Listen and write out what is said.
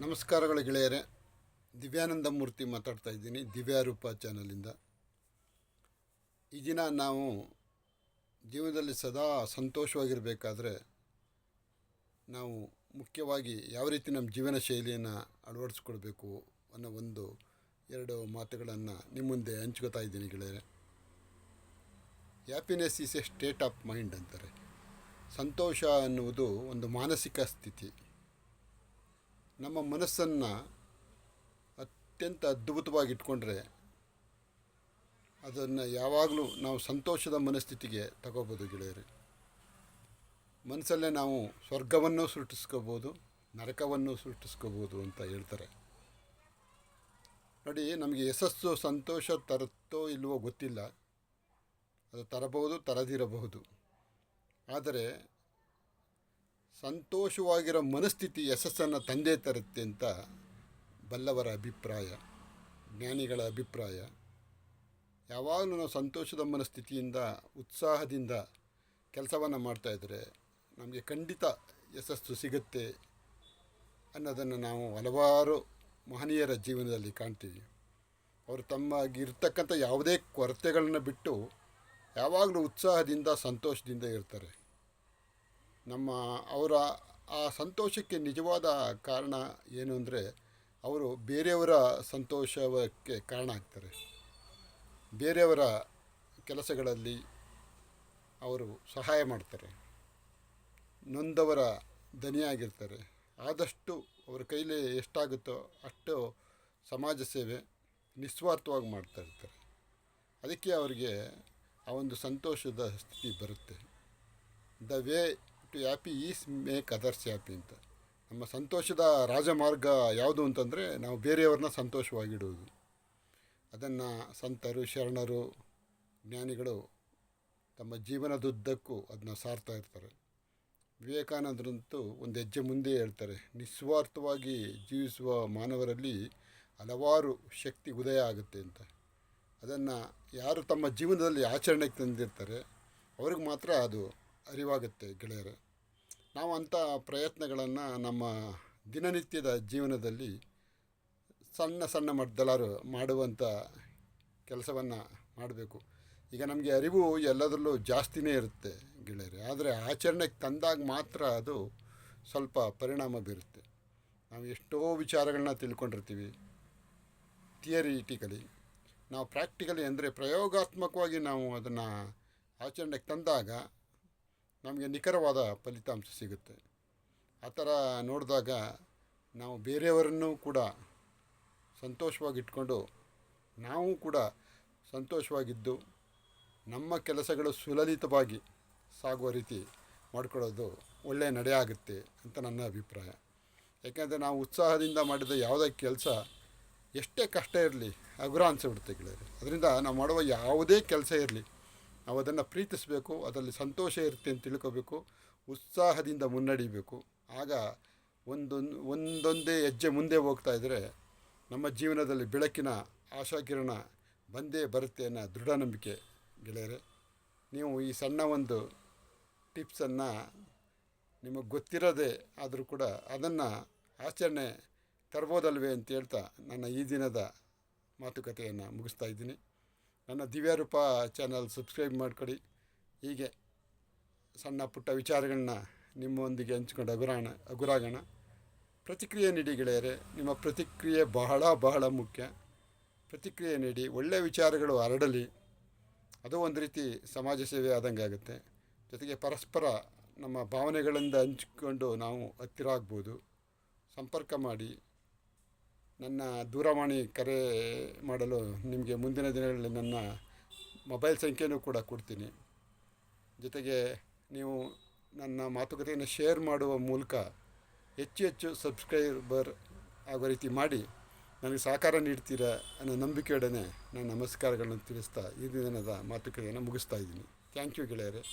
ನಮಸ್ಕಾರಗಳು ಗೆಳೆಯರೆ. ದಿವ್ಯಾನಂದ ಮೂರ್ತಿ ಮಾತಾಡ್ತಾ ಇದ್ದೀನಿ, ದಿವ್ಯಾರೂಪ ಚಾನಲಿಂದ. ಈ ದಿನ ನಾವು ಜೀವನದಲ್ಲಿ ಸದಾ ಸಂತೋಷವಾಗಿರಬೇಕಾದ್ರೆ ನಾವು ಮುಖ್ಯವಾಗಿ ಯಾವ ರೀತಿ ನಮ್ಮ ಜೀವನ ಶೈಲಿಯನ್ನು ಅಳವಡಿಸ್ಕೊಳ್ಬೇಕು ಅನ್ನೋ ಎರಡು ಮಾತುಗಳನ್ನು ನಿಮ್ಮ ಮುಂದೆ ಹಂಚ್ಕೋತಾ ಇದ್ದೀನಿ ಗೆಳೆಯರೆ. Happiness is A state of mind ಅಂತಾರೆ. ಸಂತೋಷ ಅನ್ನುವುದು ಒಂದು ಮಾನಸಿಕ ಸ್ಥಿತಿ. ನಮ್ಮ ಮನಸ್ಸನ್ನು ಅತ್ಯಂತ ಅದ್ಭುತವಾಗಿ ಇಟ್ಕೊಂಡ್ರೆ ಅದನ್ನು ಯಾವಾಗಲೂ ನಾವು ಸಂತೋಷದ ಮನಸ್ಥಿತಿಗೆ ತಗೋಬೋದು ಗೆಳೆಯರೆ. ಮನಸ್ಸಲ್ಲೇ ನಾವು ಸ್ವರ್ಗವನ್ನು ಸೃಷ್ಟಿಸ್ಕೋಬೋದು, ನರಕವನ್ನು ಸೃಷ್ಟಿಸ್ಕೋಬೋದು ಅಂತ ಹೇಳ್ತಾರೆ. ನೋಡಿ, ನಮಗೆ ಯಶಸ್ಸು ಸಂತೋಷ ತರುತ್ತೋ ಇಲ್ವೋ ಗೊತ್ತಿಲ್ಲ, ಅದು ತರಬಹುದು ತರದಿರಬಹುದು. ಆದರೆ ಸಂತೋಷವಾಗಿರೋ ಮನಸ್ಥಿತಿ ಯಶಸ್ಸನ್ನು ತಂದೇ ತರುತ್ತೆ ಅಂತ ಬಲ್ಲವರ ಅಭಿಪ್ರಾಯ, ಜ್ಞಾನಿಗಳ ಅಭಿಪ್ರಾಯ. ಯಾವಾಗಲೂ ನಾವು ಸಂತೋಷದ ಮನಸ್ಥಿತಿಯಿಂದ ಉತ್ಸಾಹದಿಂದ ಕೆಲಸವನ್ನು ಮಾಡ್ತಾಯಿದ್ರೆ ನಮಗೆ ಖಂಡಿತ ಯಶಸ್ಸು ಸಿಗುತ್ತೆ ಅನ್ನೋದನ್ನು ನಾವು ಹಲವಾರು ಮಹನೀಯರ ಜೀವನದಲ್ಲಿ ಕಾಣ್ತೀವಿ. ಅವರು ತಮಗಿರ್ತಕ್ಕಂಥ ಯಾವುದೇ ಕೊರತೆಗಳನ್ನು ಬಿಟ್ಟು ಯಾವಾಗಲೂ ಉತ್ಸಾಹದಿಂದ ಸಂತೋಷದಿಂದ ಇರ್ತಾರೆ. ಅವರ ಆ ಸಂತೋಷಕ್ಕೆ ನಿಜವಾದ ಕಾರಣ ಏನು ಅಂದರೆ, ಅವರು ಬೇರೆಯವರ ಸಂತೋಷಕ್ಕೆ ಕಾರಣ ಆಗ್ತಾರೆ. ಬೇರೆಯವರ ಕೆಲಸಗಳಲ್ಲಿ ಅವರು ಸಹಾಯ ಮಾಡ್ತಾರೆ, ನೊಂದವರ ದನಿಯಾಗಿರ್ತಾರೆ. ಆದಷ್ಟು ಅವರ ಕೈಲಿ ಎಷ್ಟಾಗುತ್ತೋ ಅಷ್ಟು ಸಮಾಜ ಸೇವೆ ನಿಸ್ವಾರ್ಥವಾಗಿ ಮಾಡ್ತಾ ಇರ್ತಾರೆ. ಅದಕ್ಕೆ ಅವರಿಗೆ ಆ ಒಂದು ಸಂತೋಷದ ಸ್ಥಿತಿ ಬರುತ್ತೆ. The way to happy is make others happy ಅಂತ. ನಮ್ಮ ಸಂತೋಷದ ರಾಜಮಾರ್ಗ ಯಾವುದು ಅಂತಂದರೆ ನಾವು ಬೇರೆಯವ್ರನ್ನ ಸಂತೋಷವಾಗಿಡುವುದು. ಅದನ್ನು ಸಂತರು, ಶರಣರು, ಜ್ಞಾನಿಗಳು ತಮ್ಮ ಜೀವನದುದ್ದಕ್ಕೂ ಅದನ್ನ ಸಾರ್ತಾ ಇರ್ತಾರೆ. ವಿವೇಕಾನಂದರಂತೂ ಒಂದು ಹೆಜ್ಜೆ ಮುಂದೆ ಹೇಳ್ತಾರೆ, ನಿಸ್ವಾರ್ಥವಾಗಿ ಜೀವಿಸುವ ಮಾನವರಲ್ಲಿ ಹಲವಾರು ಶಕ್ತಿ ಉದಯ ಆಗುತ್ತೆ ಅಂತ. ಅದನ್ನು ಯಾರು ತಮ್ಮ ಜೀವನದಲ್ಲಿ ಆಚರಣೆಗೆ ತಂದಿರ್ತಾರೆ ಅವ್ರಿಗೆ ಮಾತ್ರ ಅದು ಅರಿವಾಗುತ್ತೆ ಗೆಳೆಯರೆ. ನಾವು ಅಂಥ ಪ್ರಯತ್ನಗಳನ್ನು ನಮ್ಮ ದಿನನಿತ್ಯದ ಜೀವನದಲ್ಲಿ ಸಣ್ಣ ಸಣ್ಣ ಮಟ್ಟದಲ್ಲಾರು ಮಾಡುವಂಥ ಕೆಲಸವನ್ನು ಮಾಡಬೇಕು. ಈಗ ನಮಗೆ ಅರಿವು ಎಲ್ಲದರಲ್ಲೂ ಜಾಸ್ತಿನೇ ಇರುತ್ತೆ ಗೆಳೆಯರೆ, ಆದರೆ ಆಚರಣೆಗೆ ತಂದಾಗ ಮಾತ್ರ ಅದು ಸ್ವಲ್ಪ ಪರಿಣಾಮ ಬೀರುತ್ತೆ. ನಾವು ಎಷ್ಟೋ ವಿಚಾರಗಳನ್ನ ತಿಳ್ಕೊಂಡಿರ್ತೀವಿ ಥಿಯರಿಟಿಕಲಿ. ನಾವು ಪ್ರಾಕ್ಟಿಕಲಿ ಅಂದರೆ ಪ್ರಯೋಗಾತ್ಮಕವಾಗಿ ನಾವು ಅದನ್ನು ಆಚರಣೆಗೆ ತಂದಾಗ ನಮಗೆ ನಿಖರವಾದ ಫಲಿತಾಂಶ ಸಿಗುತ್ತೆ. ಆ ಥರ ನೋಡಿದಾಗ ನಾವು ಬೇರೆಯವರನ್ನು ಕೂಡ ಸಂತೋಷವಾಗಿಟ್ಕೊಂಡು ನಾವು ಕೂಡ ಸಂತೋಷವಾಗಿದ್ದು ನಮ್ಮ ಕೆಲಸಗಳು ಸುಲಲಿತವಾಗಿ ಸಾಗುವ ರೀತಿ ಮಾಡಿಕೊಳ್ಳೋದು ಒಳ್ಳೆಯ ನಡೆ ಆಗುತ್ತೆ ಅಂತ ನನ್ನ ಅಭಿಪ್ರಾಯ. ಯಾಕೆಂದರೆ ನಾವು ಉತ್ಸಾಹದಿಂದ ಮಾಡಿದ ಯಾವುದೇ ಕೆಲಸ ಎಷ್ಟೇ ಕಷ್ಟ ಇರಲಿ ಹಗುರ ಅನಿಸ್ಬಿಡುತ್ತೆ ಗೆಳೆಯರೆ. ಅದರಿಂದ ನಾವು ಮಾಡುವ ಯಾವುದೇ ಕೆಲಸ ಇರಲಿ ನಾವು ಅದನ್ನು ಪ್ರೀತಿಸಬೇಕು, ಅದರಲ್ಲಿ ಸಂತೋಷ ಇರುತ್ತೆ ಅಂತ ತಿಳ್ಕೋಬೇಕು, ಉತ್ಸಾಹದಿಂದ ಮುನ್ನಡಿಬೇಕು. ಆಗ ಒಂದೊಂದೇ ಹೆಜ್ಜೆ ಮುಂದೆ ಹೋಗ್ತಾ ಇದ್ದರೆ ನಮ್ಮ ಜೀವನದಲ್ಲಿ ಬೆಳಕಿನ ಆಶಾಕಿರಣ ಬಂದೇ ಬರುತ್ತೆ ಅನ್ನೋ ದೃಢ ನಂಬಿಕೆ ಗೆಳೆಯರೆ. ನೀವು ಈ ಸಣ್ಣ ಒಂದು ಟಿಪ್ಸನ್ನು ನಿಮಗೆ ಗೊತ್ತಿರೋದೇ ಆದರೂ ಕೂಡ ಅದನ್ನು ಆಚರಣೆ ತರ್ಬೋದಲ್ವೇ ಅಂತ ಹೇಳ್ತಾ ನನ್ನ ಈ ದಿನದ ಮಾತುಕತೆಯನ್ನು ಮುಗಿಸ್ತಾ ಇದ್ದೀನಿ. ನನ್ನ ದಿವ್ಯಾರೂಪ ಚಾನಲ್ ಸಬ್ಸ್ಕ್ರೈಬ್ ಮಾಡಿಕೊಡಿ. ಹೀಗೆ ಸಣ್ಣ ಪುಟ್ಟ ವಿಚಾರಗಳನ್ನ ನಿಮ್ಮೊಂದಿಗೆ ಹಂಚ್ಕೊಂಡು ಹಗುರಾಗೋಣ. ಪ್ರತಿಕ್ರಿಯೆ ನೀಡಿ ಗೆಳೆಯರೆ. ನಿಮ್ಮ ಪ್ರತಿಕ್ರಿಯೆ ಬಹಳ ಬಹಳ ಮುಖ್ಯ. ಪ್ರತಿಕ್ರಿಯೆ ನೀಡಿ, ಒಳ್ಳೆಯ ವಿಚಾರಗಳು ಹರಡಲಿ. ಅದು ಒಂದು ರೀತಿ ಸಮಾಜ ಸೇವೆ ಆದಂಗೆ ಆಗುತ್ತೆ. ಜೊತೆಗೆ ಪರಸ್ಪರ ನಮ್ಮ ಭಾವನೆಗಳಿಂದ ಹಂಚಿಕೊಂಡು ನಾವು ಹತ್ತಿರ ಆಗ್ಬೋದು. ಸಂಪರ್ಕ ಮಾಡಿ. ನನ್ನ ದೂರವಾಣಿ ಕರೆ ಮಾಡಲು ನಿಮಗೆ ಮುಂದಿನ ದಿನಗಳಲ್ಲಿ ನನ್ನ ಮೊಬೈಲ್ ಸಂಖ್ಯೆನೂ ಕೂಡ ಕೊಡ್ತೀನಿ. ಜೊತೆಗೆ ನೀವು ನನ್ನ ಮಾತುಕತೆಯನ್ನು ಶೇರ್ ಮಾಡುವ ಮೂಲಕ ಹೆಚ್ಚು ಹೆಚ್ಚು ಸಬ್ಸ್ಕ್ರೈಬರ್ ಆಗೋ ರೀತಿ ಮಾಡಿ ನನಗೆ ಸಹಕಾರ ನೀಡ್ತೀರಾ ಅನ್ನೋ ನಂಬಿಕೆಯೊಡನೆ ನಾನು ನಮಸ್ಕಾರಗಳನ್ನು ತಿಳಿಸ್ತಾ ಈ ದಿನದ ಮಾತುಕತೆಯನ್ನು ಮುಗಿಸ್ತಾ ಇದ್ದೀನಿ. ಥ್ಯಾಂಕ್ ಯು ಗೆಳೆಯರೆ.